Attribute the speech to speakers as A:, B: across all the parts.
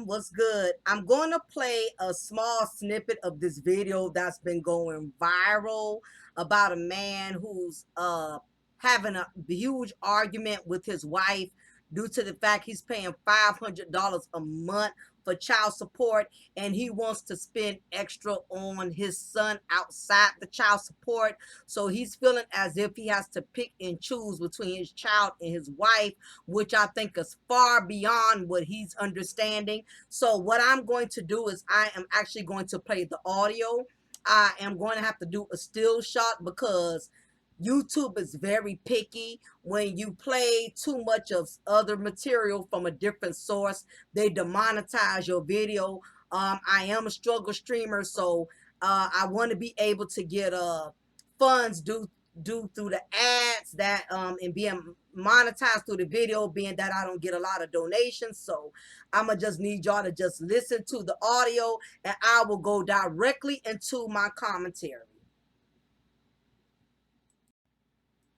A: What's good? I'm going to play a small snippet of this video that's been going viral about a man who's having a huge argument with his wife due to the fact he's paying $500 a month for child support, and he wants to spend extra on his son outside the child support. So he's feeling as if he has to pick and choose between his child and his wife, which I think is far beyond what he's understanding. So what I'm going to do is I am actually going to play the audio. I am going to have to do a still shot because YouTube is very picky. When you play too much of other material from a different source, they demonetize your video. I am a struggle streamer, so I want to be able to get funds due through the ads that and being monetized through the video, being that I don't get a lot of donations. So I'ma just need y'all to just listen to the audio, and I will go directly into my commentary.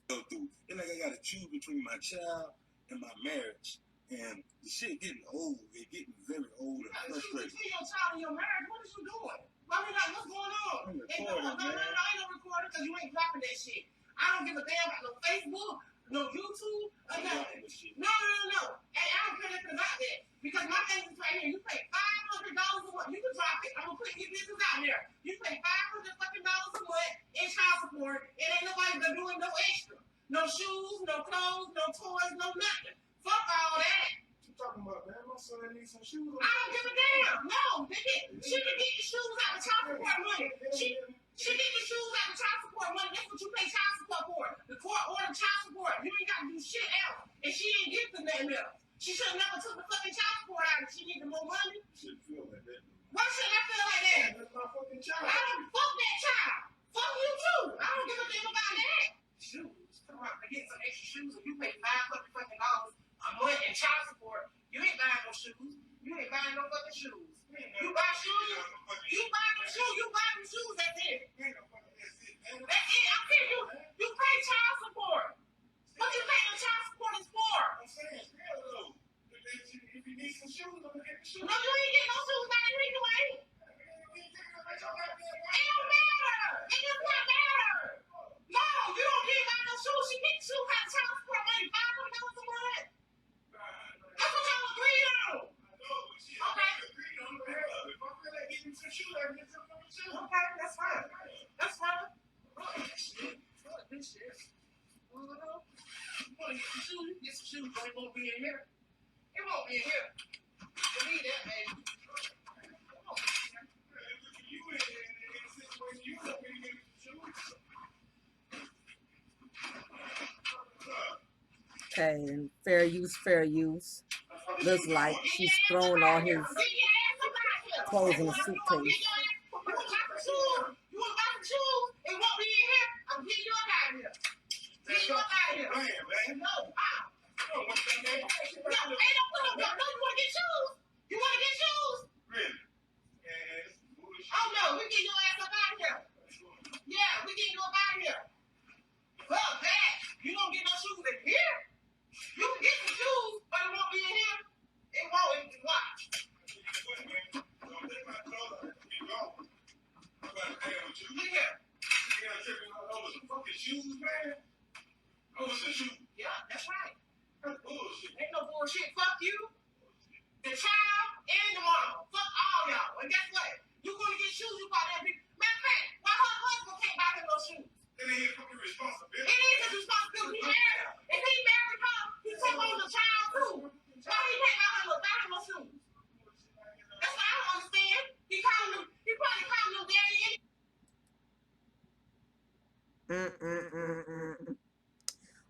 B: Go through. It's like I gotta choose between my child and my marriage. And the shit getting old. It's getting very old and frustrating. Between your child and your marriage, what is you doing? I mean, like, what's going on? I'm recording, no, I ain't no recording because you ain't dropping that shit. I don't give a damn about no Facebook, no YouTube, or nothing. No. And I don't care nothing about that. Because my thing is right here. You pay $500 a month. You can drop it. I'm gonna put your business out there. You pay $500 fucking dollars a month in child support. It ain't nobody doing no extra. No shoes, no clothes, no toys, no nothing. Fuck all that. What you talking about, man? My son needs some shoes. I don't give a damn. No, nigga. She can get the shoes out of child support money. She get the shoes out of child support money. That's what you pay child support for. The court ordered child support. You ain't got to do shit else. And she ain't get the nothing else. She should have never took the fucking child support out if she needed more money. She feel like that. Why should I feel like that? That's my fucking child. I don't fuck that child. Fuck you too. I don't give a damn about that. Shoes. Come on, I get some extra shoes and you pay $500 fucking dollars a month in child support. You ain't buying no shoes. You ain't buying no fucking shoes. You buy shoes. You buy them shoes. You buy them shoes. That's it. That's it. I'm saying you pay child support. What you pay the child support is for? I'm saying it's real though. If you need some shoes, I'm gonna get the shoes. No, you ain't getting no shoes out of anyway. It don't matter. It does not matter. No, you don't get out no shoes. She gets shoes out of child support money. $500 a month. That's what y'all agreed on. Okay. If I feel like getting some shoes, I can get some shoes. Okay, that's fine. That's fine. Fuck this shit. You want to get some shoes? Get some shoes, but it won't be in here. It won't be in here. Believe that, baby. You in a situation, you want me to get some shoes?
A: Okay, and fair use. Looks like she's throwing all his clothes in a suitcase.
B: You want to buy some shoes? It won't be in here. I'm getting you up out of here. Get you up out of here. Man. No, no, ain't no put no. No, you want to get shoes? You want to get shoes? Really? Oh no, we get your ass up out of here. Yeah, we get you up out of here. Fuck that. You don't get no shoes in here. You can get some shoes, but it won't be in here. It won't. Watch. Look here. Shoes, man. Oh, it's a shoe. Yeah, that's right. That's bullshit. Ain't no bullshit. Fuck you, the child, and the mama. Fuck all y'all. And guess what? You gonna get shoes, you buy that big. Matter of fact, why her husband can't buy him no shoes? It ain't his fucking responsibility. It is his responsibility. If he married her, he took on the child too. Why he can't buy him no shoes? That's what I don't understand. He probably called him daddy.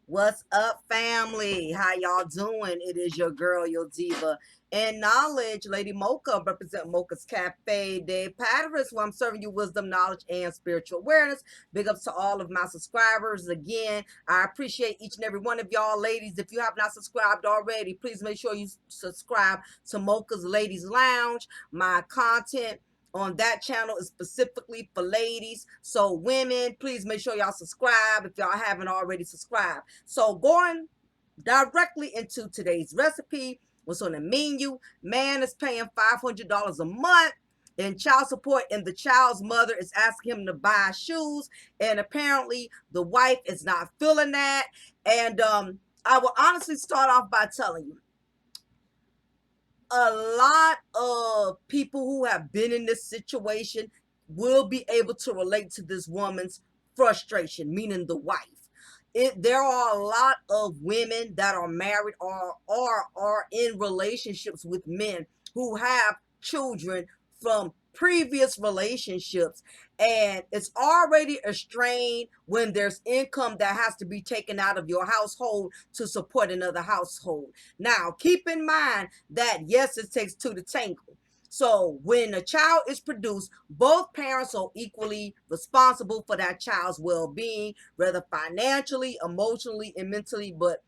A: What's up, family? How y'all doing? It is your girl, your diva, and knowledge, Lady Mocha, represent Mocha's Cafe de Paris, where I'm serving you wisdom, knowledge, and spiritual awareness. Big ups to all of my subscribers. Again, I appreciate each and every one of y'all, ladies. If you have not subscribed already, please make sure you subscribe to Mocha's Ladies Lounge. My content on that channel is specifically for ladies. So women, please make sure y'all subscribe if y'all haven't already subscribed. So going directly into today's recipe, What's on the menu? Man is paying $500 a month in child support, and the child's mother is asking him to buy shoes, and apparently the wife is not feeling that. And I will honestly start off by telling you, a lot of people who have been in this situation will be able to relate to this woman's frustration, meaning the wife. There are a lot of women that are married or are in relationships with men who have children from previous relationships, and it's already a strain when there's income that has to be taken out of your household to support another household. Now, keep in mind that yes, it takes two to tango. So when a child is produced, both parents are equally responsible for that child's well-being, whether financially, emotionally, and mentally. But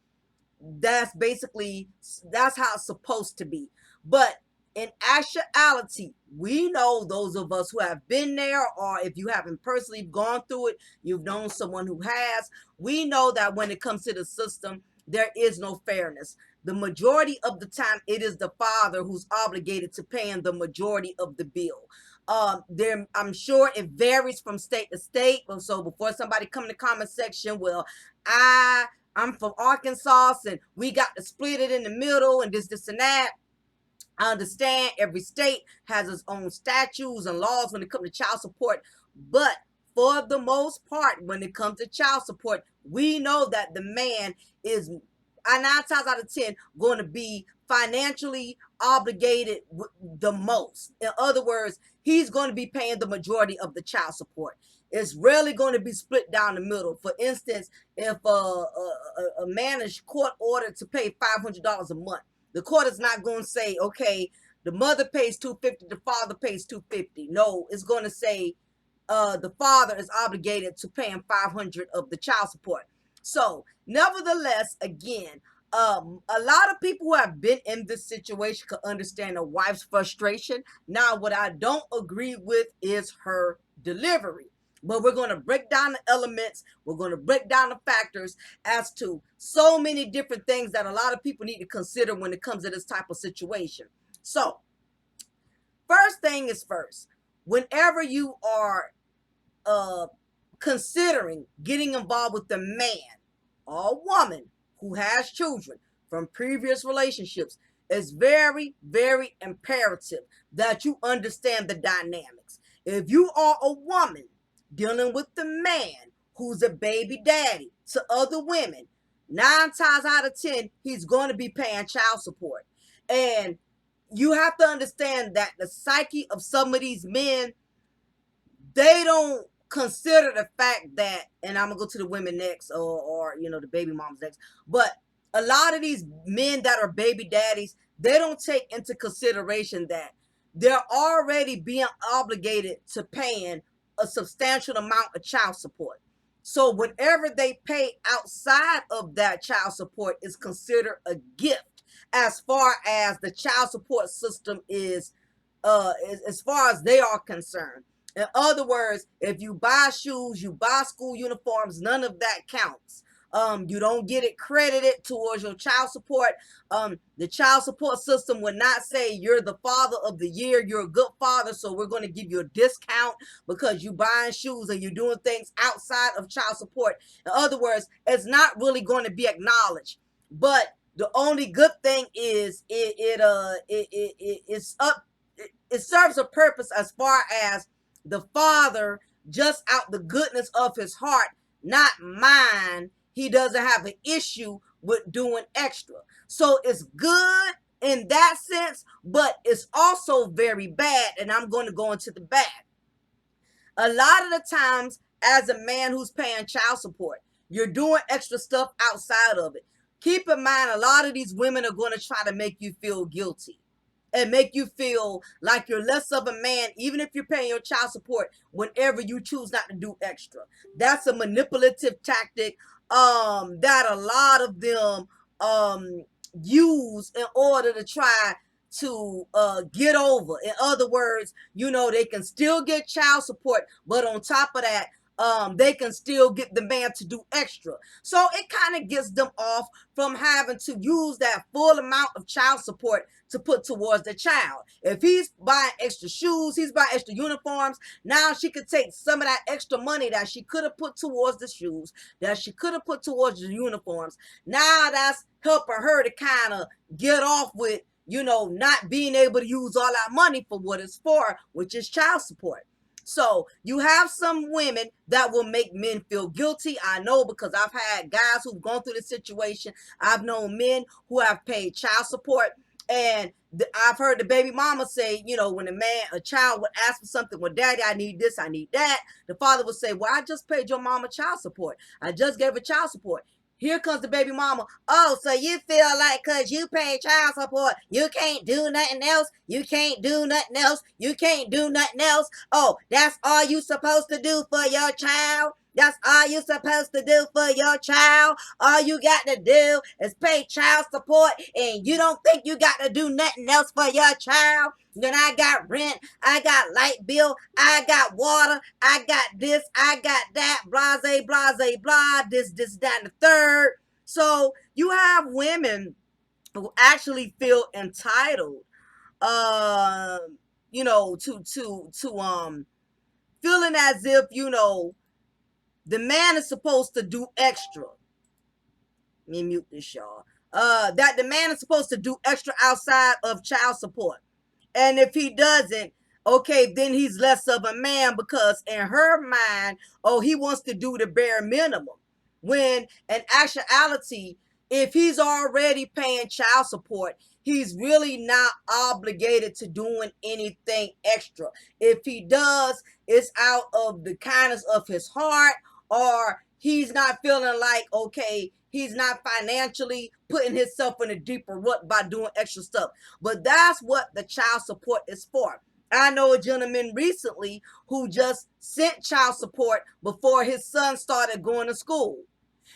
A: that's basically, that's how it's supposed to be. But in actuality, we know, those of us who have been there, or if you haven't personally gone through it, you've known someone who has, we know that when it comes to the system, there is no fairness. The majority of the time, it is the father who's obligated to paying the majority of the bill. I'm sure it varies from state to state. So before somebody come in the comment section, well, I'm from Arkansas and we got to split it in the middle and this and that. I understand every state has its own statutes and laws when it comes to child support, but for the most part, when it comes to child support, we know that the man is 9 times out of 10 going to be financially obligated the most. In other words, he's going to be paying the majority of the child support. It's rarely going to be split down the middle. For instance, if a man is court ordered to pay $500 a month, the court is not going to say, okay, the mother pays $250, the father pays $250. No, it's going to say the father is obligated to pay him $500 of the child support. So, nevertheless, again, a lot of people who have been in this situation could understand a wife's frustration. Now, what I don't agree with is her delivery. But we're going to break down the elements. We're going to break down the factors as to so many different things that a lot of people need to consider when it comes to this type of situation. So, first thing is first. Whenever you are considering getting involved with a man or woman who has children from previous relationships, it's very, very imperative that you understand the dynamics. If you are a woman dealing with the man who's a baby daddy to other women, 9 times out of 10, he's going to be paying child support. And you have to understand that the psyche of some of these men, they don't consider the fact that, and I'm gonna go to the women next, or the baby moms next, but a lot of these men that are baby daddies, they don't take into consideration that they're already being obligated to paying a substantial amount of child support. So whatever they pay outside of that child support is considered a gift, as far as the child support system is, as far as they are concerned. In other words, if you buy shoes, you buy school uniforms, none of that counts. You don't get it credited towards your child support. The child support system would not say you're the father of the year, you're a good father, so we're going to give you a discount because you buying shoes and you're doing things outside of child support. In other words, it's not really going to be acknowledged. But the only good thing is it serves a purpose as far as the father, just out the goodness of his heart, not mine, he doesn't have an issue with doing extra. So it's good in that sense, but it's also very bad, and I'm going to go into the bad. A lot of the times, as a man who's paying child support, you're doing extra stuff outside of it. Keep in mind, a lot of these women are going to try to make you feel guilty and make you feel like you're less of a man, even if you're paying your child support, whenever you choose not to do extra. That's a manipulative tactic that a lot of them use in order to try to get over. In other words, they can still get child support, but on top of that, they can still get the man to do extra. So it kind of gets them off from having to use that full amount of child support to put towards the child. If he's buying extra shoes, he's buying extra uniforms, now she could take some of that extra money that she could have put towards the shoes, that she could have put towards the uniforms. Now that's helping her to kind of get off with, not being able to use all that money for what it's for, which is child support. So you have some women that will make men feel guilty. I know, because I've had guys who've gone through this situation. I've known men who have paid child support, and I've heard the baby mama say, when a child would ask for something, well, daddy, I need this, I need that. The father would say, well, I just paid your mama child support. I just gave her child support. Here comes the baby mama. Oh, so you feel like because you pay child support, you can't do nothing else? You can't do nothing else? You can't do nothing else? Oh, that's all you supposed to do for your child? That's all you supposed to do for your child? All you got to do is pay child support, and you don't think you got to do nothing else for your child? Then I got rent, I got light bill, I got water, I got this, I got that, blase, blase, blah, this, that, and the third. So you have women who actually feel entitled, to feeling as if, the man is supposed to do extra. Let me mute this, y'all. That the man is supposed to do extra outside of child support. And if he doesn't, okay, then he's less of a man, because in her mind, oh, he wants to do the bare minimum. When in actuality, if he's already paying child support, he's really not obligated to doing anything extra. If he does, it's out of the kindness of his heart, or he's not feeling like, okay, he's not financially putting himself in a deeper rut by doing extra stuff. But that's what the child support is for. I know a gentleman recently who just sent child support before his son started going to school.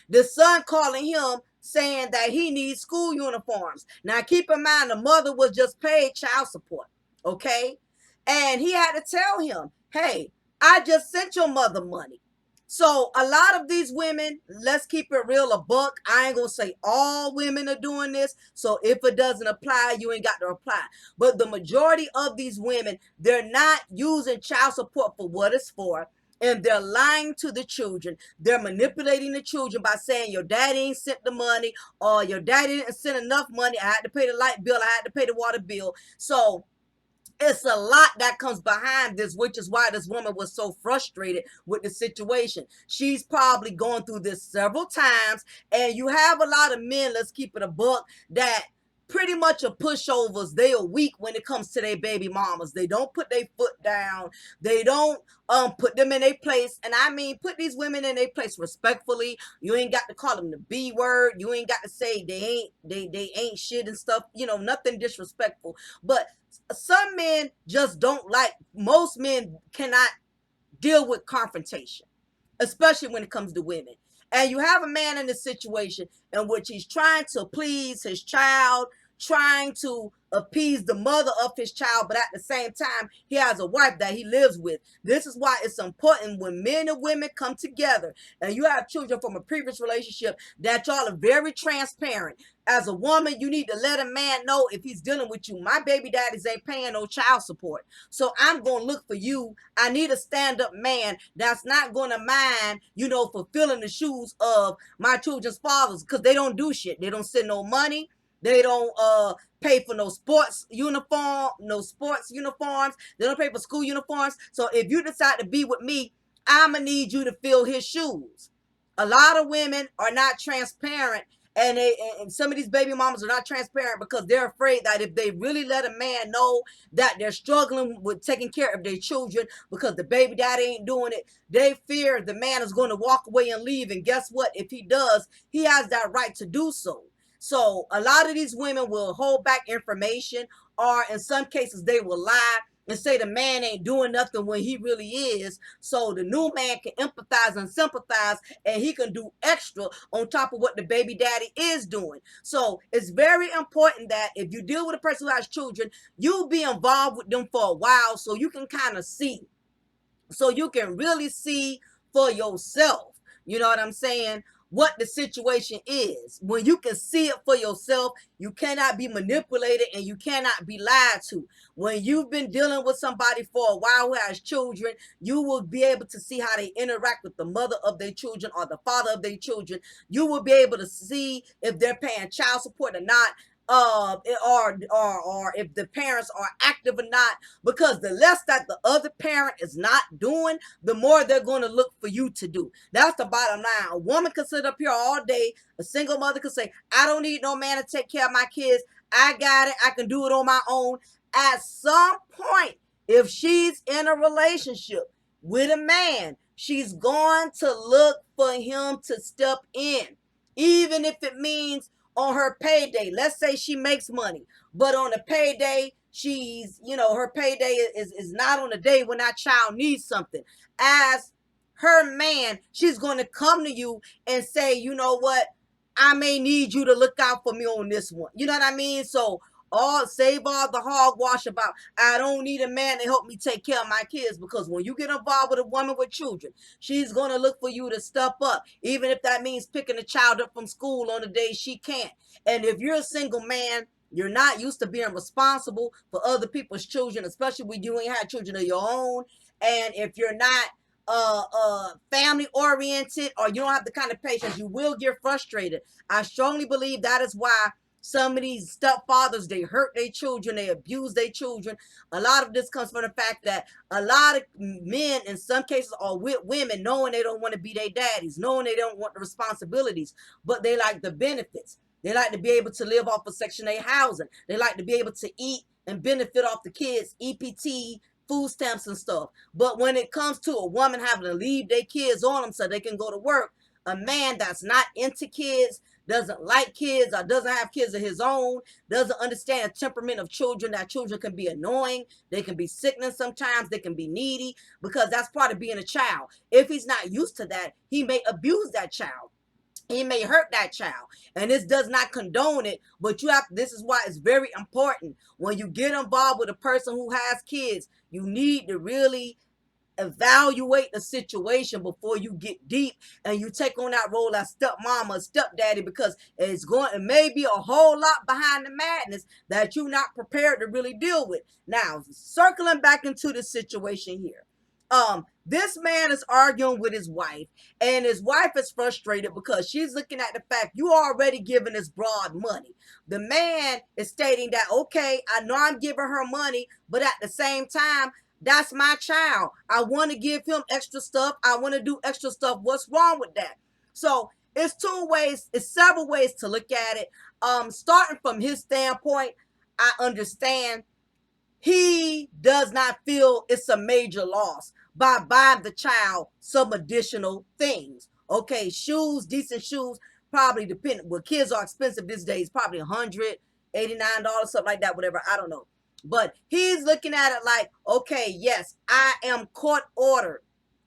A: The son calling him saying that he needs school uniforms. Now keep in mind, the mother was just paid child support, okay? And he had to tell him, hey, I just sent your mother money. So a lot of these women, let's keep it real, a buck. I ain't gonna say all women are doing this. So if it doesn't apply, you ain't got to apply. But the majority of these women, they're not using child support for what it's for. And they're lying to the children. They're manipulating the children by saying your daddy ain't sent the money, or your daddy didn't send enough money. I had to pay the light bill. I had to pay the water bill. So it's a lot that comes behind this, which is why this woman was so frustrated with the situation. She's probably gone through this several times, and you have a lot of men, let's keep it a buck, that pretty much are pushovers. They are weak when it comes to their baby mamas. They don't put their foot down. They don't put them in their place. And I mean, put these women in their place respectfully. You ain't got to call them the B word. You ain't got to say they ain't shit and stuff. Nothing disrespectful. But some men just don't like, most men cannot deal with confrontation, especially when it comes to women. And you have a man in this situation in which he's trying to please his child, trying to appease the mother of his child, but at the same time, he has a wife that he lives with. This is why it's important when men and women come together and you have children from a previous relationship, that y'all are very transparent. As a woman, you need to let a man know, if he's dealing with you, my baby daddies ain't paying no child support, so I'm going to look for you. I need a stand-up man that's not going to mind, fulfilling the shoes of my children's fathers, because they don't do shit. They don't send no money. They don't pay for no sports uniforms. They don't pay for school uniforms. So if you decide to be with me, I'ma need you to fill his shoes. A lot of women are not transparent, and some of these baby mamas are not transparent because they're afraid that if they really let a man know that they're struggling with taking care of their children because the baby daddy ain't doing it, they fear the man is going to walk away and leave. And guess what? If he does, he has that right to do so. So a lot of these women will hold back information, or in some cases they will lie and say the man ain't doing nothing when he really is. So the new man can empathize and sympathize, and he can do extra on top of what the baby daddy is doing. So it's very important that if you deal with a person who has children, you be involved with them for a while so you can kind of see. So you can really see for yourself. You know what I'm saying? What the situation is. When you can see it for yourself, you cannot be manipulated and you cannot be lied to. When you've been dealing with somebody for a while who has children, you will be able to see how they interact with the mother of their children or the father of their children. You will be able to see if they're paying child support or not, or if the parents are active or not, because the less that the other parent is not doing, the more they're going to look for you to do. That's the bottom line. A woman can sit up here all day, a single mother can say, I don't need no man to take care of my kids, I got it, I can do it on my own. At some point, if she's in a relationship with a man, she's going to look for him to step in, even if it means on her payday. Let's say she makes money, but on the payday, she's, her payday is not on the day when that child needs something. As her man, she's going to come to you and say, you know what, I may need you to look out for me on this one. You know what I mean? So save all the hogwash about I don't need a man to help me take care of my kids, because when you get involved with a woman with children, she's gonna look for you to step up, even if that means picking a child up from school on the day she can't. And if you're a single man, you're not used to being responsible for other people's children, especially when you ain't had children of your own. And if you're not family oriented, or you don't have the kind of patience, you will get frustrated. I strongly believe that is why some of these stepfathers, they hurt their children, they abuse their children. A lot of this comes from the fact that a lot of men in some cases are with women knowing they don't want to be their daddies, knowing they don't want the responsibilities, but they like the benefits. They like to be able to live off of Section 8 housing. They like to be able to eat and benefit off the kids, EPT, food stamps and stuff. But when it comes to a woman having to leave their kids on them so they can go to work, a man that's not into kids, doesn't like kids, or doesn't have kids of his own, doesn't understand the temperament of children, that children can be annoying, they can be sickening sometimes, they can be needy, because that's part of being a child. If he's not used to that, he may abuse that child. He may hurt that child, and this does not condone it, but this is why it's very important when you get involved with a person who has kids, you need to really evaluate the situation before you get deep and you take on that role as stepmama, stepdaddy, because it may be a whole lot behind the madness that you're not prepared to really deal with. Now, circling back into the situation here, this man is arguing with his wife, and his wife is frustrated because she's looking at the fact you already giving this broad money. The man is stating that, okay, I know I'm giving her money, but at the same time, that's my child. I want to give him extra stuff. I want to do extra stuff. What's wrong with that? So it's several ways to look at it. Starting from his standpoint, I understand he does not feel it's a major loss by buying the child some additional things. Okay, shoes, decent shoes, probably depending. Well, kids are expensive these days, probably $189, something like that, whatever. I don't know. But he's looking at it like, okay, yes, I am court ordered,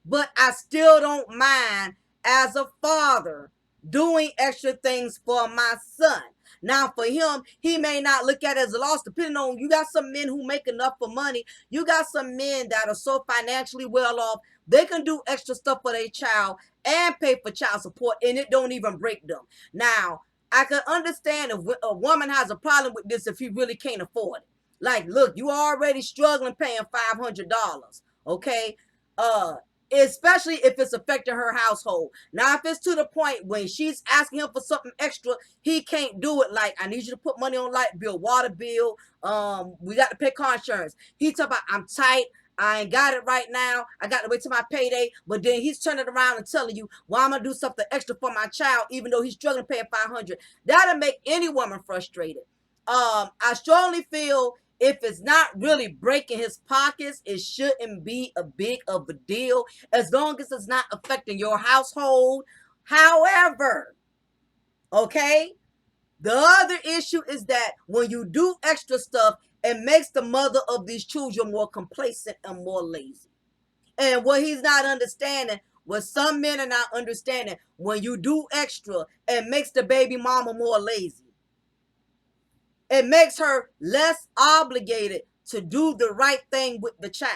A: but I still don't mind as a father doing extra things for my son. Now, for him, he may not look at it as a loss, depending on, you got some men who make enough for money. You got some men that are so financially well off, they can do extra stuff for their child and pay for child support, and it don't even break them. Now, I can understand if a woman has a problem with this if he really can't afford it. Like, look, you already struggling paying $500, okay? Especially if it's affecting her household. Now, if it's to the point when she's asking him for something extra, he can't do it. Like, I need you to put money on light bill, water bill. We got to pay car insurance. He talk about, I'm tight, I ain't got it right now, I got to wait till my payday. But then he's turning around and telling you, well, I'm gonna do something extra for my child, even though he's struggling paying $500. That'll make any woman frustrated. I strongly feel if it's not really breaking his pockets, it shouldn't be a big of a deal, as long as it's not affecting your household. However, okay, the other issue is that when you do extra stuff, it makes the mother of these children more complacent and more lazy. And what he's not understanding, what some men are not understanding, when you do extra, it makes the baby mama more lazy. It makes her less obligated to do the right thing with the child.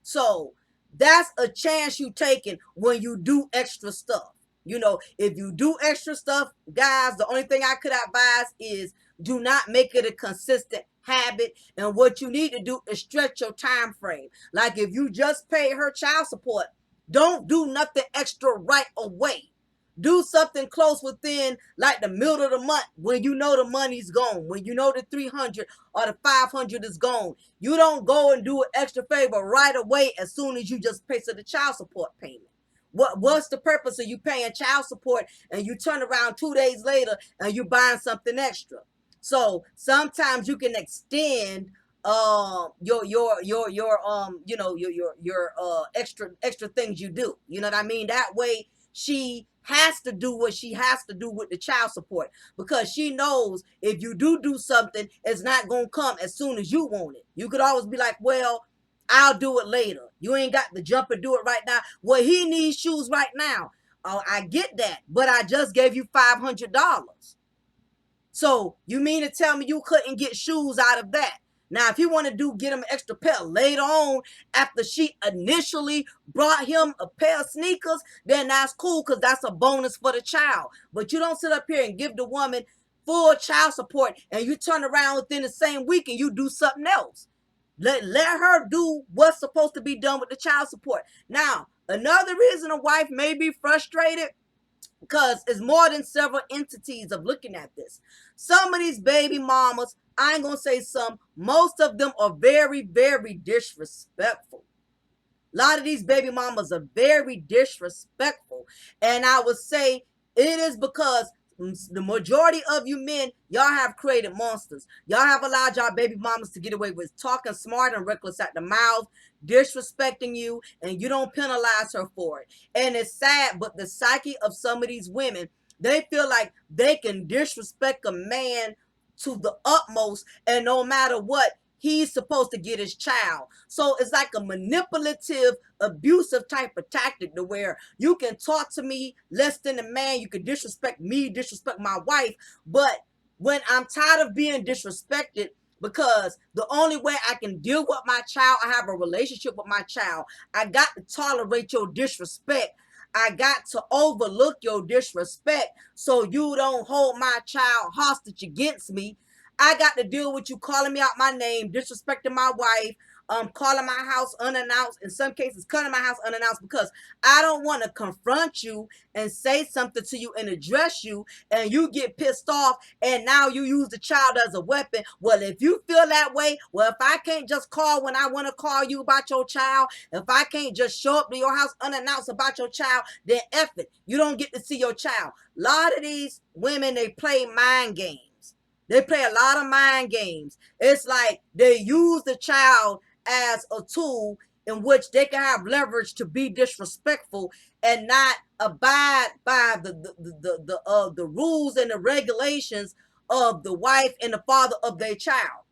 A: So That's a chance you taking when you do extra stuff. You know, if you do extra stuff, guys, the only thing I could advise is do not make it a consistent habit. And what you need to do is stretch your time frame. Like if you just pay her child support, don't do nothing extra right away. Do something close within like the middle of the month when you know the money's gone, when you know the 300 or the 500 is gone. You don't go and do an extra favor right away as soon as you just pay for the child support payment. What's the purpose of you paying child support and you turn around 2 days later and you buying something extra? So sometimes you can extend your extra things you do. You know what I mean? That way she has to do what she has to do with the child support, because she knows if you do something, it's not gonna come as soon as you want it. You could always be like, well, I'll do it later. You ain't got the jump and do it right now. Well, he needs shoes right now. Oh, I get that, but I just gave you $500. So you mean to tell me you couldn't get shoes out of that? Now, if you want to get him an extra pair later on, after she initially brought him a pair of sneakers, then that's cool, because that's a bonus for the child. But you don't sit up here and give the woman full child support and you turn around within the same week and you do something else. Let her do what's supposed to be done with the child support. Now, another reason a wife may be frustrated, because it's more than several entities of looking at this. Some of these baby mamas, I ain't gonna say some, most of them are very, very disrespectful. A lot of these baby mamas are very disrespectful. And I would say it is because the majority of you men, y'all have created monsters. Y'all have allowed y'all baby mamas to get away with talking smart and reckless at the mouth, disrespecting you, and you don't penalize her for it. And it's sad, but the psyche of some of these women, they feel like they can disrespect a man to the utmost, and no matter what, he's supposed to get his child. So it's like a manipulative, abusive type of tactic, to where you can talk to me less than a man, you can disrespect me, disrespect my wife, but when I'm tired of being disrespected, because the only way I can deal with my child, I have a relationship with my child, I got to tolerate your disrespect. I got to overlook your disrespect so you don't hold my child hostage against me. I got to deal with you calling me out my name, disrespecting my wife, calling my house unannounced, in some cases cutting my house unannounced, because I don't want to confront you and say something to you and address you, and you get pissed off and now you use the child as a weapon. Well, if you feel that way, well, if I can't just call when I want to call you about your child, if I can't just show up to your house unannounced about your child, then F it. You don't get to see your child. A lot of these women, they play mind games. They play a lot of mind games. It's like they use the child as a tool in which they can have leverage to be disrespectful and not abide by the rules and the regulations of the wife and the father of their child.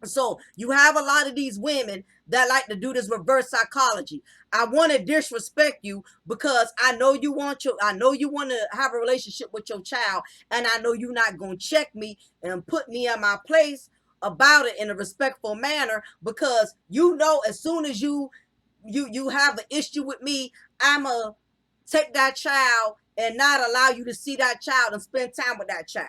A: So you have a lot of these women that like to do this reverse psychology. I want to disrespect you because I know you want to have a relationship with your child, and I know you're not going to check me and put me in my place about it in a respectful manner, because you know as soon as you have an issue with me, I'ma take that child and not allow you to see that child and spend time with that child.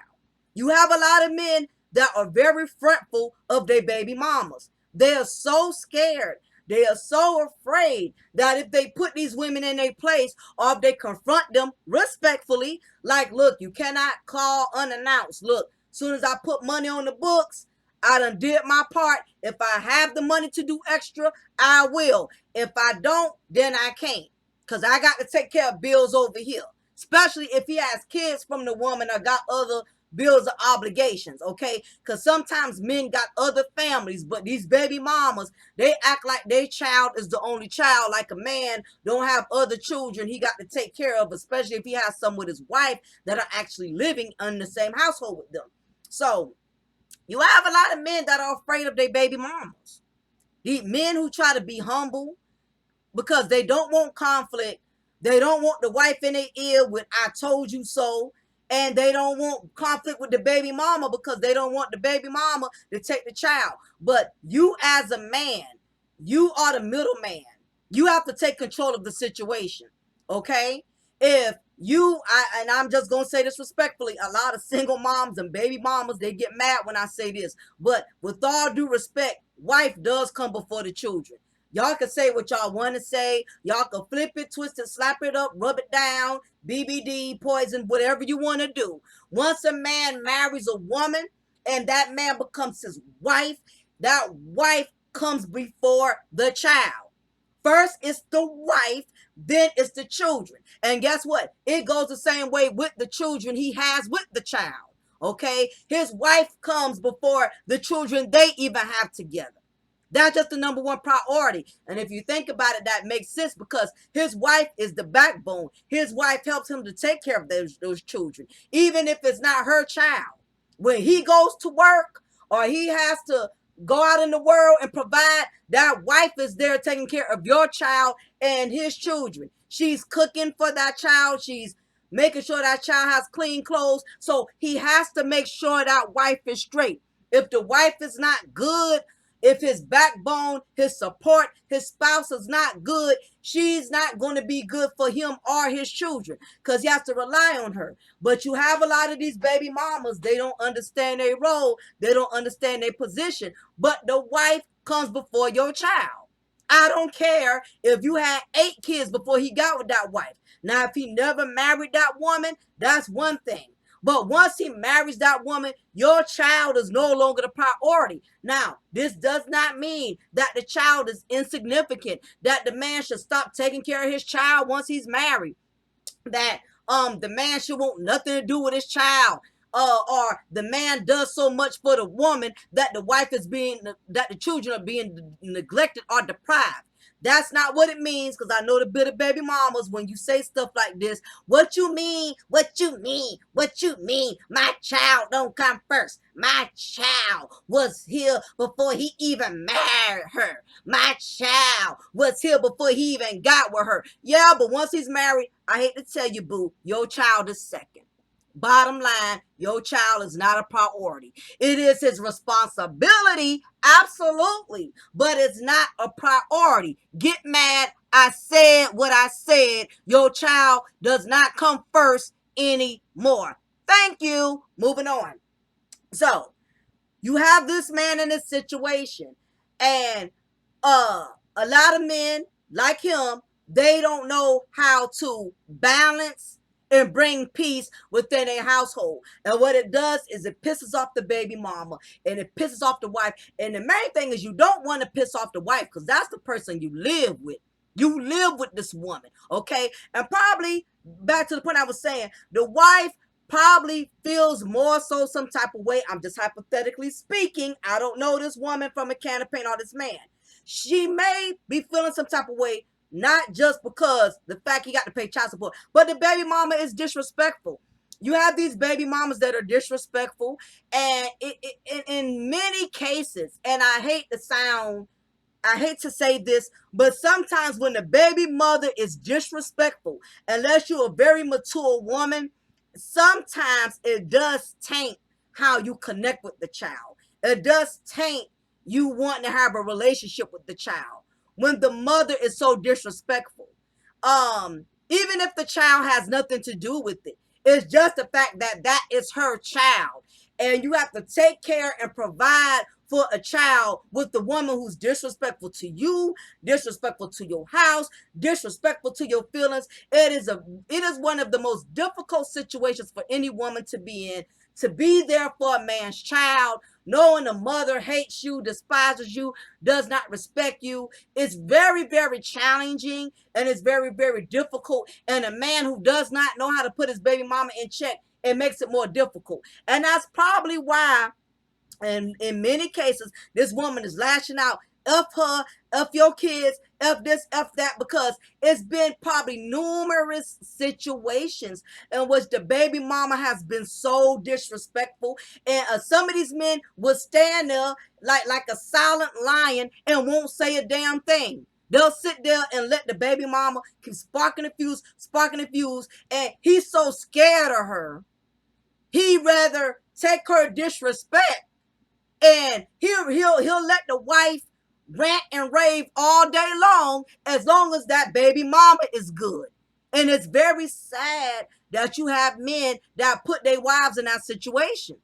A: You have a lot of men that are very fretful of their baby mamas. They are so scared. They are so afraid that if they put these women in their place, or if they confront them respectfully, like, look, you cannot call unannounced. Look, soon as I put money on the books, I done did my part. If I have the money to do extra, I will. If I don't, then I can't. Because I got to take care of bills over here. Especially if he has kids from the woman or got other bills or obligations, okay? Because sometimes men got other families, but these baby mamas, they act like their child is the only child, like a man don't have other children he got to take care of, especially if he has some with his wife that are actually living in the same household with them. So you have a lot of men that are afraid of their baby mamas. These men who try to be humble because they don't want conflict. They don't want the wife in their ear with "I told you so." And they don't want conflict with the baby mama because they don't want the baby mama to take the child. But you as a man, you are the middleman. You have to take control of the situation. Okay? If and I'm just gonna say this respectfully, a lot of single moms and baby mamas, they get mad when I say this. But with all due respect, wife does come before the children. Y'all can say what y'all want to say. Y'all can flip it, twist it, slap it up, rub it down, BBD, poison, whatever you want to do. Once a man marries a woman and that man becomes his wife, that wife comes before the child. First it's the wife, then it's the children. And guess what? It goes the same way with the children he has with the child. Okay? His wife comes before the children they even have together. That's just the number one priority. And if you think about it, that makes sense because his wife is the backbone. His wife helps him to take care of those children, even if it's not her child. When he goes to work or he has to go out in the world and provide, that wife is there taking care of your child and his children. She's cooking for that child. She's making sure that child has clean clothes. So he has to make sure that wife is straight. If the wife is not good, if his backbone, his support, his spouse is not good, she's not going to be good for him or his children because he has to rely on her. But you have a lot of these baby mamas, they don't understand their role, they don't understand their position. But the wife comes before your child. I don't care if you had 8 kids before he got with that wife. Now, if he never married that woman, that's one thing. But once he marries that woman, your child is no longer the priority. Now, this does not mean that the child is insignificant, that the man should stop taking care of his child once he's married, that the man should want nothing to do with his child. Or the man does so much for the woman that the children are being neglected or deprived. That's not what it means, because I know the bitter baby mamas, when you say stuff like this, what you mean, what you mean, what you mean, my child don't come first. My child was here before he even married her. My child was here before he even got with her. Yeah, but once he's married, I hate to tell you, boo, your child is second. Bottom line, your child is not a priority. It is his responsibility, absolutely, but it's not a priority. Get mad. I said what I said. Your child does not come first anymore. Thank you. Moving on. So, you have this man in this situation, and a lot of men like him, they don't know how to balance and bring peace within a household. And what it does is it pisses off the baby mama and it pisses off the wife. And the main thing is, you don't want to piss off the wife, because that's the person you live with. You live with this woman, okay? And probably back to the point I was saying, the wife probably feels more so some type of way. I'm just hypothetically speaking. I don't know this woman from a can of paint or this man. She may be feeling some type of way, not just because the fact he got to pay child support, but the baby mama is disrespectful. You have these baby mamas that are disrespectful, and in many cases, and I hate to say this, but sometimes when the baby mother is disrespectful, unless you're a very mature woman, sometimes it does taint how you connect with the child. It does taint you wanting to have a relationship with the child when the mother is so disrespectful. Even if the child has nothing to do with it, it's just the fact that that is her child, and you have to take care and provide for a child with the woman who's disrespectful to you, disrespectful to your house, disrespectful to your feelings. It is one of the most difficult situations for any woman to be in, to be there for a man's child, knowing the mother hates you, despises you, does not respect you. It's very, very challenging, and it's very, very difficult. And a man who does not know how to put his baby mama in check, it makes it more difficult. And that's probably why, and in many cases, this woman is lashing out. F her, F your kids, F this, F that, because it's been probably numerous situations in which the baby mama has been so disrespectful. And some of these men will stand there like a silent lion and won't say a damn thing. They'll sit there and let the baby mama keep sparking the fuse, and he's so scared of her, he'd rather take her disrespect, and he'll let the wife rant and rave all day long as that baby mama is good. And it's very sad that you have men that put their wives in that situation.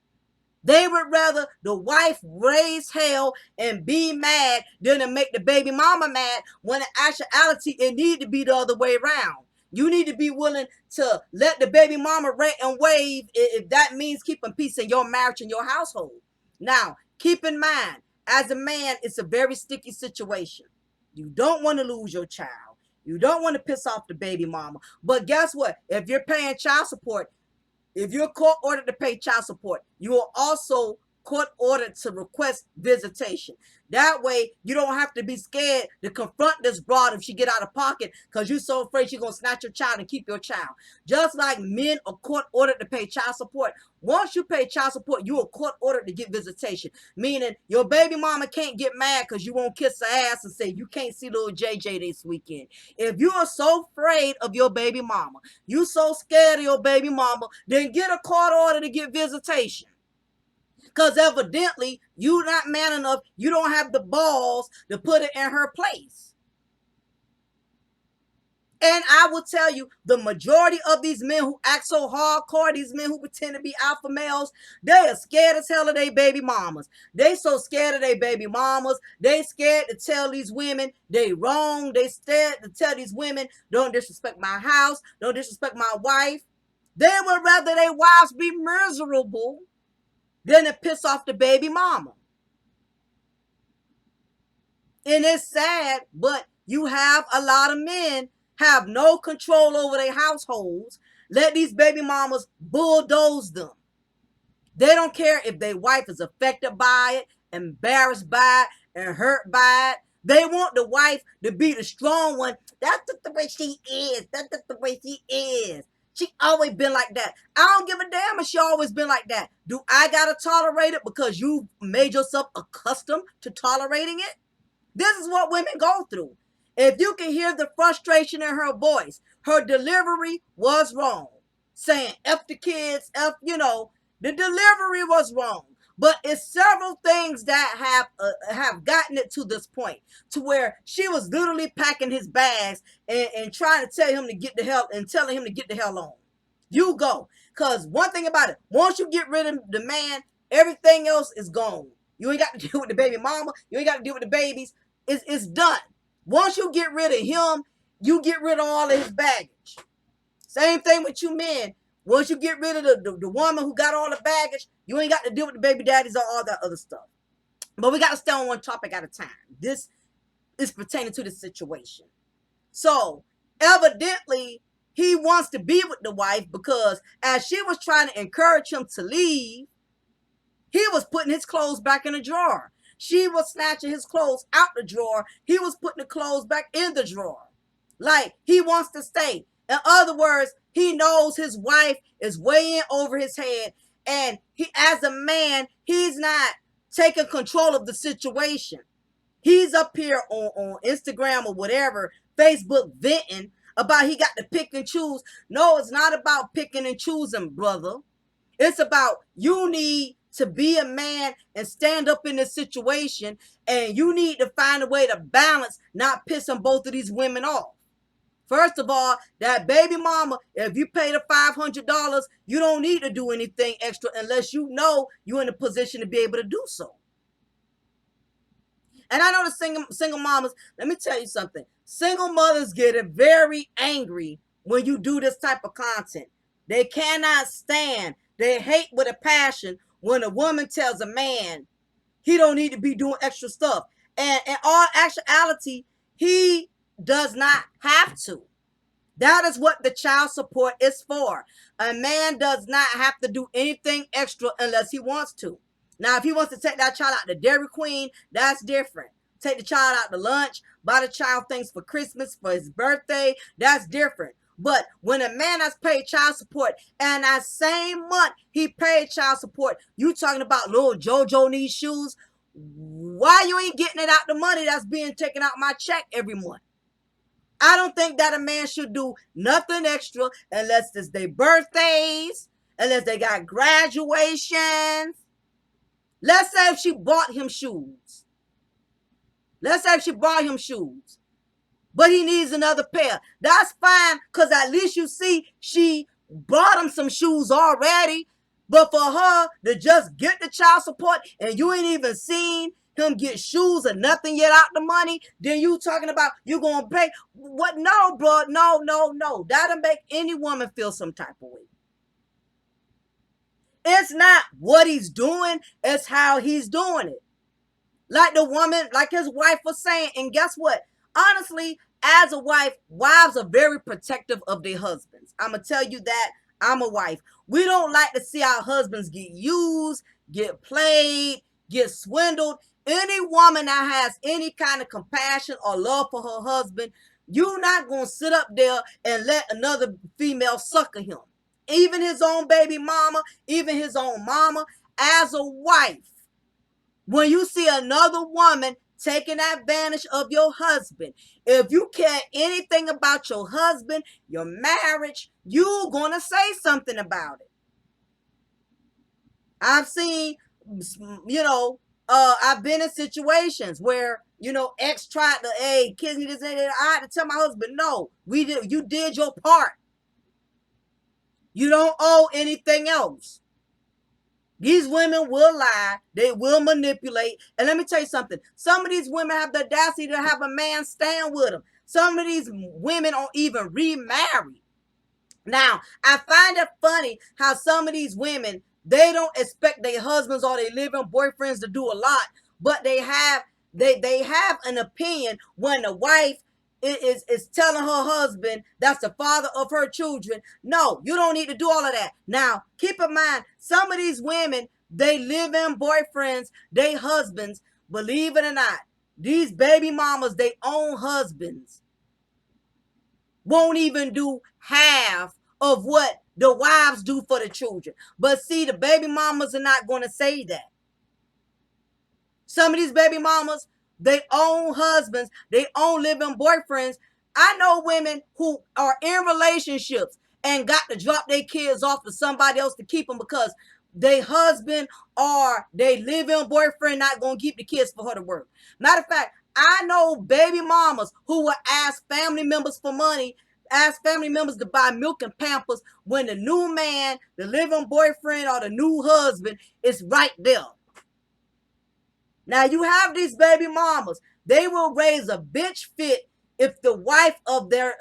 A: They would rather the wife raise hell and be mad than to make the baby mama mad, when in actuality it need to be the other way around. You need to be willing to let the baby mama rant and wave if that means keeping peace in your marriage and your household. Now, keep in mind, as a man, it's a very sticky situation. You don't want to lose your child. You don't want to piss off the baby mama. But guess what? If you're paying child support, if you're court ordered to pay child support, you are also court ordered to request visitation. That way, you don't have to be scared to confront this broad if she get out of pocket because you're so afraid she's going to snatch your child and keep your child. Just like men are court ordered to pay child support. Once you pay child support, you are court ordered to get visitation. Meaning, your baby mama can't get mad because you won't kiss her ass and say, you can't see little JJ this weekend. If you are so afraid of your baby mama, you so scared of your baby mama, then get a court order to get visitation. Because evidently, you not man enough, you don't have the balls to put it in her place. And I will tell you, the majority of these men who act so hardcore, these men who pretend to be alpha males, they are scared as hell of their baby mamas. They so scared of their baby mamas. They scared to tell these women they wrong. They scared to tell these women, don't disrespect my house. Don't disrespect my wife. They would rather their wives be miserable than to piss off the baby mama. And it's sad, but you have a lot of men have no control over their households. Let these baby mamas bulldoze them. They don't care if their wife is affected by it, embarrassed by it, and hurt by it. They want the wife to be the strong one. That's just the way she is. That's just the way she is. She always been like that. I don't give a damn if she always been like that. Do I gotta tolerate it because you made yourself accustomed to tolerating it? This is what women go through. If you can hear the frustration in her voice, her delivery was wrong. Saying F the kids, the delivery was wrong. But it's several things that have gotten it to this point to where she was literally packing his bags and trying to tell him to get the hell and telling him to get the hell on. You go. Because one thing about it, once you get rid of the man, everything else is gone. You ain't got to deal with the baby mama. You ain't got to deal with the babies. It's done. Once you get rid of him, you get rid of all of his baggage. Same thing with you men. Once you get rid of the woman who got all the baggage, you ain't got to deal with the baby daddies or all that other stuff. But we got to stay on one topic at a time. This is pertaining to the situation. So, evidently, he wants to be with the wife because as she was trying to encourage him to leave, he was putting his clothes back in the drawer. She was snatching his clothes out the drawer. He was putting the clothes back in the drawer. Like, he wants to stay. In other words, he knows his wife is way in over his head. And he, as a man, he's not taking control of the situation. He's up here on Instagram or whatever, Facebook, venting about he got to pick and choose. No, it's not about picking and choosing, brother. It's about you need to be a man and stand up in this situation, and you need to find a way to balance not pissing both of these women off. First of all, that baby mama, if you pay the $500, you don't need to do anything extra unless you know you're in a position to be able to do so. And I know the single mamas, let me tell you something. Single mothers get very angry when you do this type of content. They cannot stand, they hate with a passion when a woman tells a man he don't need to be doing extra stuff. And in all actuality, he does not have to. That is what the child support is for. A man does not have to do anything extra unless he wants to. Now, if he wants to take that child out to Dairy Queen, that's different. Take the child out to lunch, buy the child things for Christmas, for his birthday, that's different. But when a man has paid child support and that same month he paid child support, you talking about little JoJo needs shoes, why you ain't getting it out the money that's being taken out my check every month? I don't think that a man should do nothing extra unless it's their birthdays, unless they got graduations. Let's say if she bought him shoes. Let's say she bought him shoes, but he needs another pair. That's fine, because at least you see she bought him some shoes already. But for her to just get the child support and you ain't even seen him get shoes or nothing yet out the money, then you talking about you gonna pay. What? No, bro. No, no, no. That'll make any woman feel some type of way. It's not what he's doing, it's how he's doing it. Like the woman, like his wife was saying. And guess what? Honestly, as a wife, wives are very protective of their husbands. I'm going to tell you that. I'm a wife. We don't like to see our husbands get used, get played, get swindled. Any woman that has any kind of compassion or love for her husband, you're not going to sit up there and let another female sucker him. Even his own baby mama, even his own mama. As a wife, when you see another woman taking advantage of your husband, if you care anything about your husband, your marriage, you're going to say something about it. I've seen, I've been in situations where, ex tried to, hey, kids need this, and I had to tell my husband, no, you did your part. You don't owe anything else. These women will lie. They will manipulate. And let me tell you something. Some of these women have the audacity to have a man stand with them. Some of these women aren't even remarried. Now, I find it funny how some of these women, they don't expect their husbands or their living boyfriends to do a lot, but they have an opinion when the wife is telling her husband that's the father of her children, no, you don't need to do all of that. Now, keep in mind, some of these women, they live in boyfriends, they husbands, believe it or not, these baby mamas, they own husbands, won't even do half of what the wives do for the children. But see, the baby mamas are not going to say that. Some of these baby mamas, they own husbands, they own living boyfriends. I know women who are in relationships and got to drop their kids off to somebody else to keep them because their husband or they live-in boyfriend not going to keep the kids for her to work. Matter of fact, I know baby mamas who will ask family members for money, ask family members to buy milk and Pampers when the new man, the living boyfriend or the new husband is right there. Now you have these baby mamas. They will raise a bitch fit if the wife of their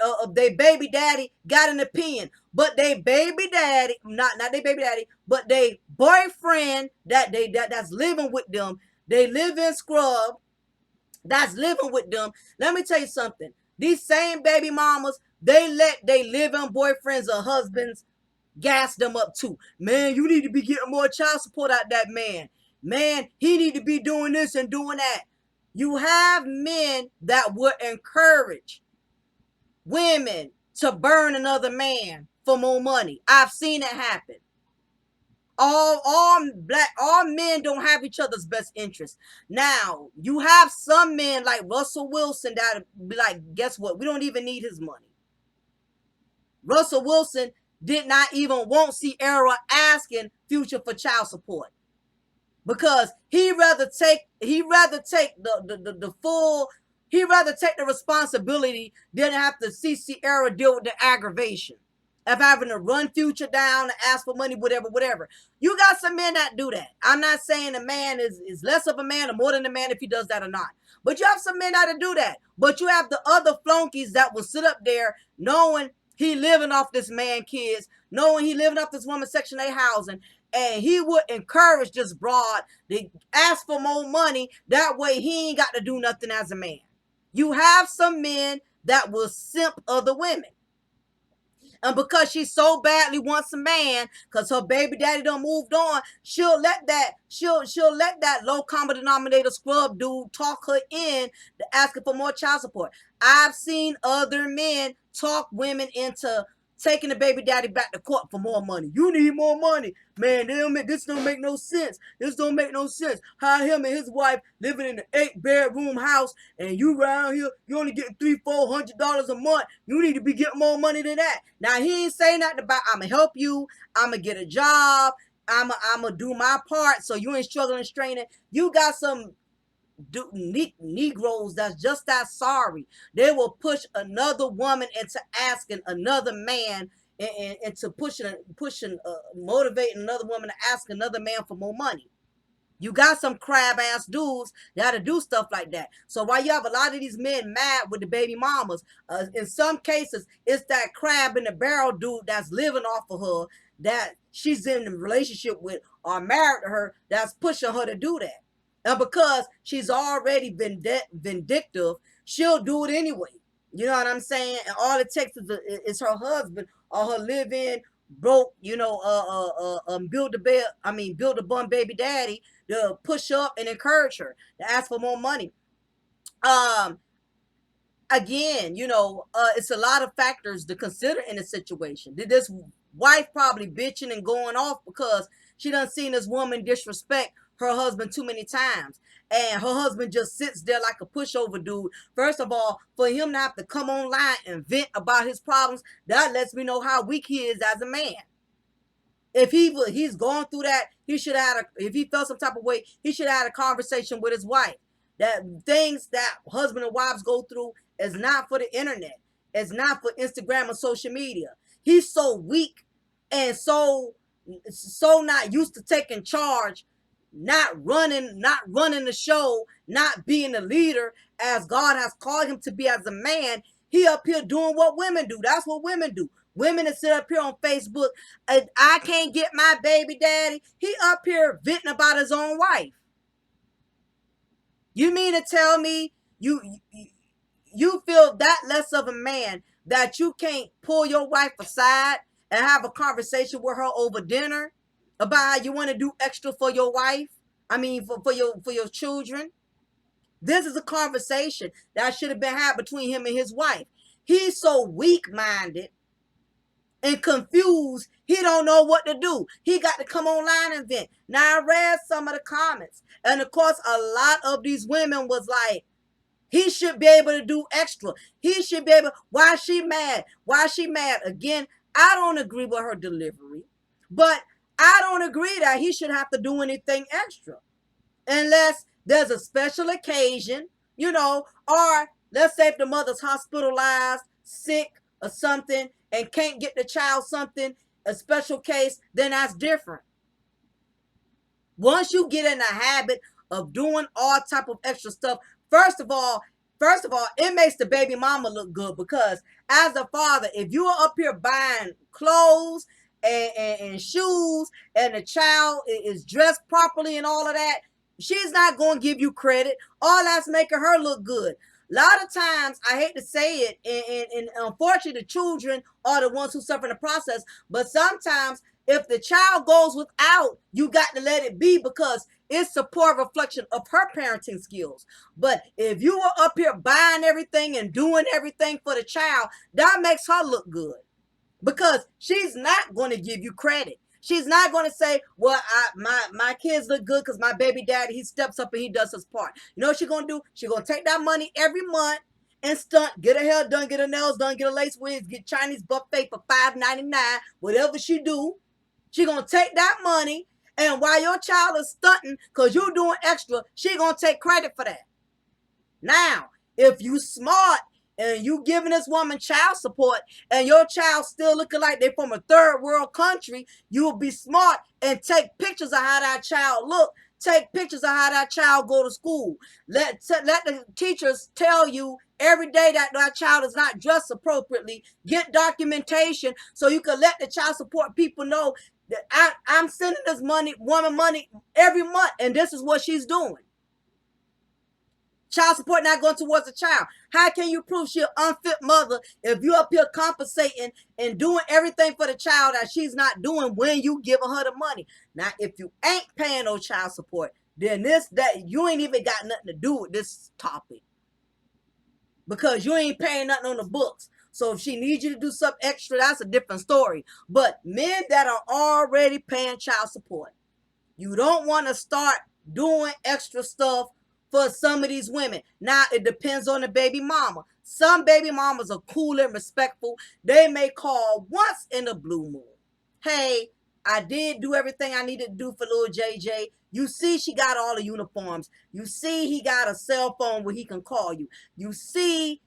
A: baby daddy got an opinion. But they baby daddy, not their baby daddy, but they boyfriend that's living with them. They live in scrub. That's living with them. Let me tell you something. These same baby mamas, they let they live-in boyfriends or husbands gas them up too. Man, you need to be getting more child support out that man. Man, he need to be doing this and doing that. You have men that would encourage women to burn another man for more money. I've seen it happen. All men don't have each other's best interest. Now, you have some men like Russell Wilson that be like, guess what? We don't even need his money. Russell Wilson did not even want Ciara asking Future for child support because he'd rather take the full, he'd rather take the responsibility than have to see Ciara deal with the aggravation of having to run Future down and ask for money, whatever. You got some men that do that. I'm not saying a man is less of a man or more than a man if he does that or not. But you have some men that do that. But you have the other flunkies that will sit up there knowing he living off this man kids, knowing he living off this woman Section 8 housing, and he would encourage this broad to ask for more money. That way he ain't got to do nothing as a man. You have some men that will simp other women. And because she so badly wants a man, because her baby daddy done moved on, she'll let that low common denominator scrub dude talk her in to asking for more child support. I've seen other men talk women into taking the baby daddy back to court for more money. You need more money. Man, this don't make no sense. This don't make no sense. How him and his wife living in an 8-bedroom house and you around here, you only getting $300-400 a month. You need to be getting more money than that. Now, he ain't saying nothing about, I'm going to help you. I'm going to get a job. I'm going to do my part so you ain't struggling and straining. You got some Negroes that's just that sorry. They will push another woman into asking another man, and into motivating another woman to ask another man for more money. You got some crab ass dudes that'll do stuff like that. So while you have a lot of these men mad with the baby mamas, in some cases it's that crab in the barrel dude that's living off of her, that she's in a relationship with or married to her, that's pushing her to do that. And because she's already vindictive, she'll do it anyway. You know what I'm saying? And all it takes is her husband or her live-in broke, build a bum baby daddy to push up and encourage her to ask for more money. Um, Again, it's a lot of factors to consider in a situation. Did this wife probably bitching and going off because she done seen this woman disrespect her husband too many times, and her husband just sits there like a pushover dude. First of all, for him to have to come online and vent about his problems, that lets me know how weak he is as a man. If he's going through that, he should have if he felt some type of way, he should have had a conversation with his wife. That things that husband and wives go through is not for the internet. It's not for Instagram or social media. He's so weak and so not used to taking charge, not running the show, not being a leader as God has called him to be as a man. He up here doing what women do. That's what women do. Women that sit up here on Facebook, I can't get my baby daddy. He up here venting about his own wife. You mean to tell me you feel that less of a man that you can't pull your wife aside and have a conversation with her over dinner about how you want to do extra for your wife? I mean, for your children. This is a conversation that should have been had between him and his wife. He's so weak-minded and confused, he don't know what to do. He got to come online and vent. Now, I read some of the comments, and of course, a lot of these women was like, he should be able to do extra. He should be able, why she mad? Why she mad? Again, I don't agree with her delivery, but I don't agree that he should have to do anything extra unless there's a special occasion, or let's say if the mother's hospitalized, sick, or something, and can't get the child something, a special case, then that's different. Once you get in the habit of doing all type of extra stuff, first of all, it makes the baby mama look good, because as a father, if you are up here buying clothes and shoes, and the child is dressed properly and all of that, she's not going to give you credit. All that's making her look good. A lot of times, I hate to say it, and unfortunately, the children are the ones who suffer in the process. But sometimes, if the child goes without, you got to let it be, because it's a poor reflection of her parenting skills. But if you were up here buying everything and doing everything for the child, that makes her look good, because she's not going to give you credit. She's not going to say, well, my kids look good because my baby daddy, he steps up and he does his part. You know what she's going to do? She's going to take that money every month and stunt, get her hair done, get her nails done, get her lace wigs, get Chinese buffet for $5.99, whatever she do. She's going to take that money, and while your child is stunting because you're doing extra, she going to take credit for that. Now, if you smart and you giving this woman child support and your child still looking like they're from a third world country, you will be smart and take pictures of how that child look. Take pictures of how that child go to school. Let the teachers tell you every day that that child is not dressed appropriately. Get documentation so you can let the child support people know that I'm sending this woman money every month, and this is what she's doing. Child support not going towards the child. How can you prove she's an unfit mother if you up here compensating and doing everything for the child that she's not doing when you giving her the money? Now, if you ain't paying no child support, then you ain't even got nothing to do with this topic, because you ain't paying nothing on the books. So if she needs you to do something extra, that's a different story. But men that are already paying child support, you don't want to start doing extra stuff for some of these women. Now, it depends on the baby mama. Some baby mamas are cool and respectful. They may call once in a blue moon. Hey, I did do everything I needed to do for little JJ. You see, she got all the uniforms. You see, he got a cell phone where he can call you. You see,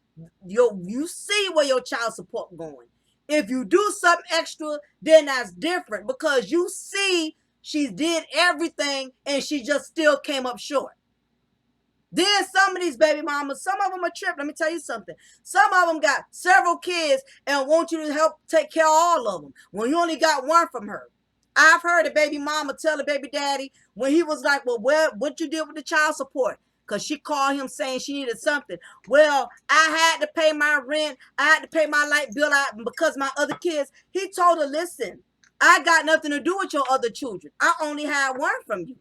A: you see where your child support going. If you do something extra, then that's different because you see she did everything and she just still came up short. Then some of these baby mamas, some of them are tripped. Let me tell you something. Some of them got several kids and want you to help take care of all of them when you only got one from her. I've heard a baby mama tell the baby daddy when he was like, well, what you did with the child support? Because she called him saying she needed something. Well, I had to pay my rent. I had to pay my light bill out because my other kids. He told her, listen, I got nothing to do with your other children. I only had one from you.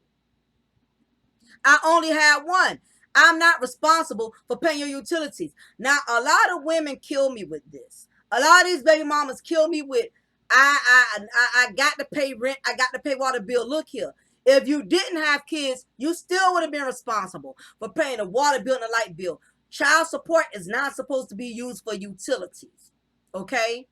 A: I only had one. I'm not responsible for paying your utilities. Now, a lot of women kill me with this. A lot of these baby mamas kill me with, I got to pay rent. I got to pay water bill. Look here. If you didn't have kids, you still would have been responsible for paying the water bill and the light bill. Child support is not supposed to be used for utilities. Okay?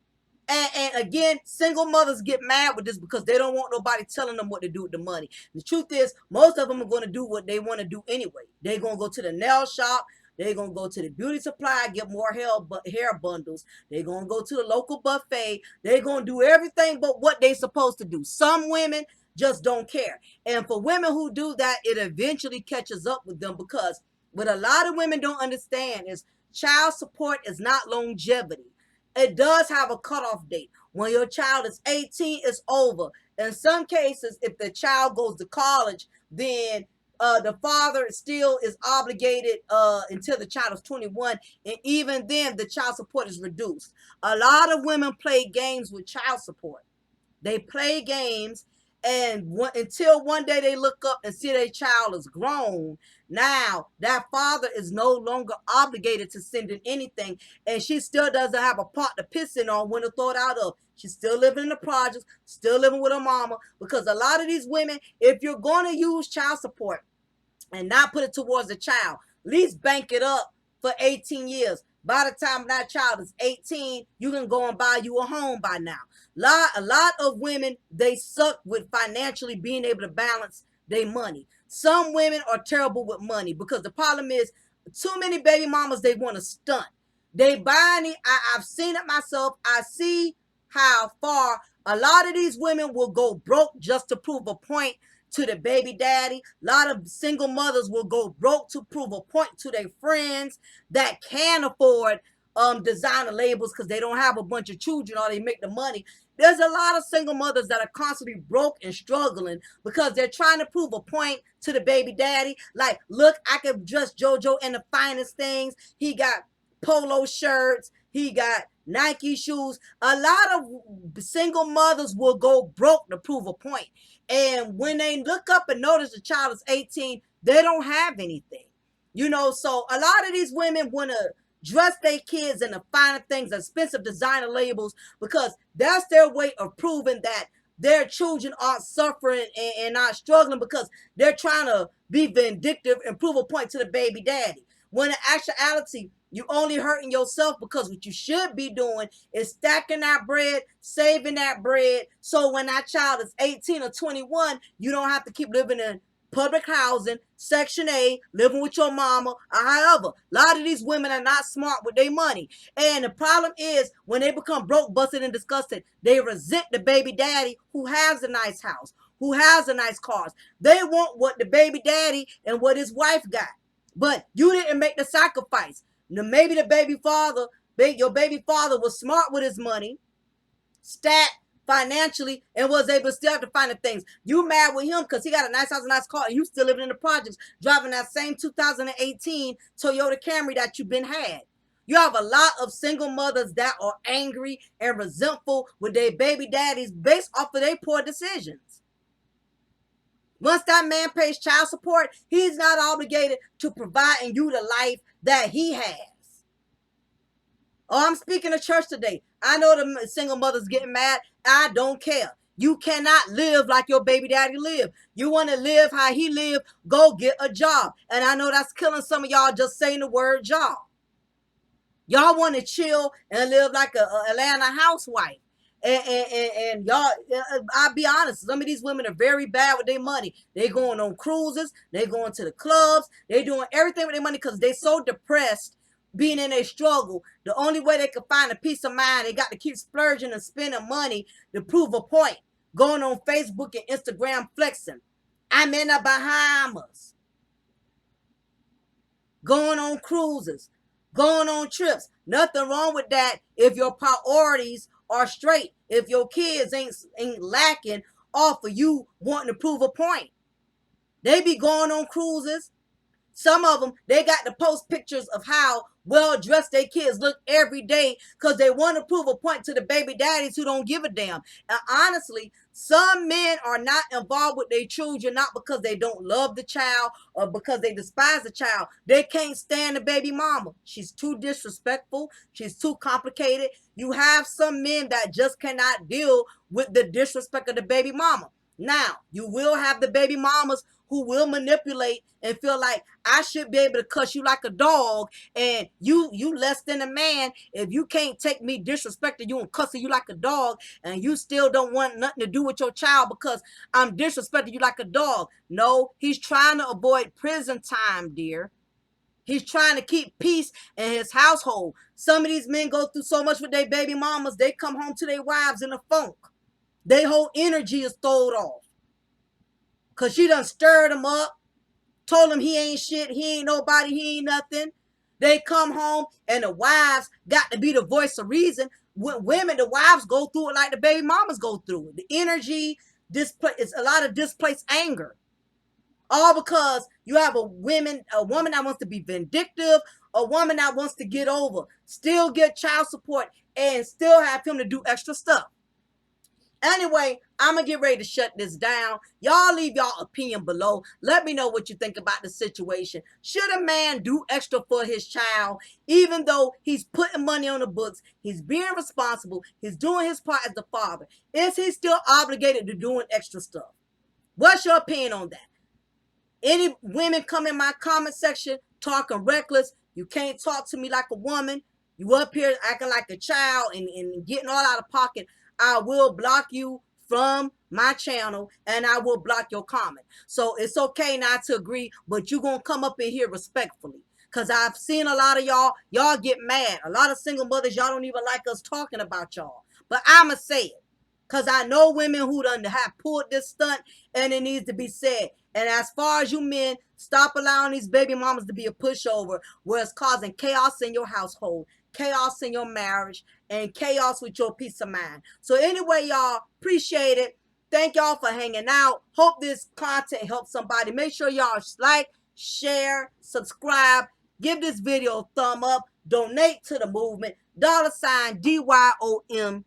A: And again, single mothers get mad with this because they don't want nobody telling them what to do with the money. The truth is, most of them are going to do what they want to do anyway. They're going to go to the nail shop. They're going to go to the beauty supply, get more hair bundles. They're going to go to the local buffet. They're going to do everything but what they're supposed to do. Some women just don't care. And for women who do that, it eventually catches up with them because what a lot of women don't understand is child support is not longevity. It does have a cutoff date. When your child is 18, it's over. In some cases, if the child goes to college, then the father still is obligated until the child is 21. And even then, the child support is reduced. A lot of women play games with child support. They play games, and until one day they look up and see their child is grown, now that father is no longer obligated to send in anything, and she still doesn't have a pot to piss in on when to throw it out of. She's still living in the projects, still living with her mama, because a lot of these women, if you're going to use child support and not put it towards the child, at least bank it up for 18 years. By the time that child is 18, you can go and buy you a home by now. A lot of women, they suck with financially being able to balance their money. Some women are terrible with money because the problem is too many baby mamas, they want to stunt. They buying it. I've seen it myself. I see how far a lot of these women will go broke just to prove a point to the baby daddy. A lot of single mothers will go broke to prove a point to their friends that can afford designer labels because they don't have a bunch of children or they make the money. There's a lot of single mothers that are constantly broke and struggling because they're trying to prove a point to the baby daddy. Like, look, I can dress JoJo in the finest things. He got polo shirts. He got Nike shoes. A lot of single mothers will go broke to prove a point. And when they look up and notice the child is 18, they don't have anything. You know, so a lot of these women want to dress their kids in the finer things, expensive designer labels, because that's their way of proving that their children aren't suffering and not struggling because they're trying to be vindictive and prove a point to the baby daddy. When in actuality, you only hurting yourself because what you should be doing is stacking that bread, saving that bread, so when that child is 18 or 21, you don't have to keep living in public housing, Section A, living with your mama, or however. A lot of these women are not smart with their money. And the problem is, when they become broke, busted, and disgusted, they resent the baby daddy who has a nice house, who has a nice cars. They want what the baby daddy and what his wife got. But you didn't make the sacrifice. Now, maybe the baby father, your baby father was smart with his money, stat financially, and was able to still have to find the things. You mad with him because he got a nice house, a nice car, and you still living in the projects, driving that same 2018 Toyota Camry that you've been had. You have a lot of single mothers that are angry and resentful with their baby daddies based off of their poor decisions. Once that man pays child support, he's not obligated to provide you the life that he has. Oh, I'm speaking to church today. I know the single mothers getting mad. I don't care. You cannot live like your baby daddy lived. You want to live how he lived, go get a job. And I know that's killing some of y'all just saying the word job. Y'all want to chill and live like a Atlanta housewife. And y'all, I'll be honest, some of these women are very bad with their money. They going on cruises, they going to the clubs, they doing everything with their money because they so depressed being in a struggle. The only way they can find a peace of mind, they got to keep splurging and spending money to prove a point. Going on Facebook and Instagram flexing. I'm in the Bahamas. Going on cruises, going on trips. Nothing wrong with that if your priorities are straight. If your kids ain't lacking off of you wanting to prove a point. They be going on cruises. Some of them, they got to post pictures of how well dressed their kids look every day because they want to prove a point to the baby daddies who don't give a damn. And honestly, some men are not involved with their children not because they don't love the child or because they despise the child. They can't stand the baby mama. She's too disrespectful. She's too complicated. You have some men that just cannot deal with the disrespect of the baby mama. Now, you will have the baby mamas who will manipulate and feel like I should be able to cuss you like a dog and you less than a man if you can't take me disrespecting you and cussing you like a dog and you still don't want nothing to do with your child because I'm disrespecting you like a dog. No, he's trying to avoid prison time, dear. He's trying to keep peace in his household. Some of these men go through so much with their baby mamas, they come home to their wives in a funk. Their whole energy is thrown off. Because she done stirred him up, told him he ain't shit, he ain't nobody, he ain't nothing. They come home and the wives got to be the voice of reason. With women, the wives go through it like the baby mamas go through it. The energy, it's a lot of displaced anger. All because you have a woman that wants to be vindictive, a woman that wants to get over, still get child support, and still have him to do extra stuff. Anyway, I'm going to get ready to shut this down. Y'all leave y'all opinion below. Let me know what you think about the situation. Should a man do extra for his child, even though he's putting money on the books, he's being responsible, he's doing his part as the father? Is he still obligated to doing extra stuff? What's your opinion on that? Any women come in my comment section talking reckless, you can't talk to me like a woman, you up here acting like a child and getting all out of pocket, I will block you from my channel and I will block your comment. So it's okay not to agree, but you're going to come up in here respectfully. Because I've seen a lot of y'all get mad. A lot of single mothers, y'all don't even like us talking about y'all. But I'ma say it. Because I know women who done have pulled this stunt and it needs to be said. And as far as you men, stop allowing these baby mamas to be a pushover where it's causing chaos in your household, chaos in your marriage, and chaos with your peace of mind. So anyway, y'all, appreciate it. Thank y'all for hanging out. Hope this content helps somebody. Make sure y'all like, share, subscribe, give this video a thumb up, donate to the movement, $ DYOMDGYRL.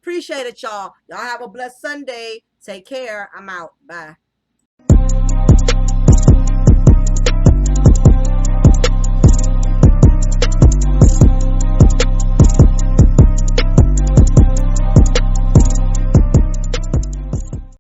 A: Appreciate it, y'all. Y'all have a blessed Sunday. Take care. I'm out. Bye.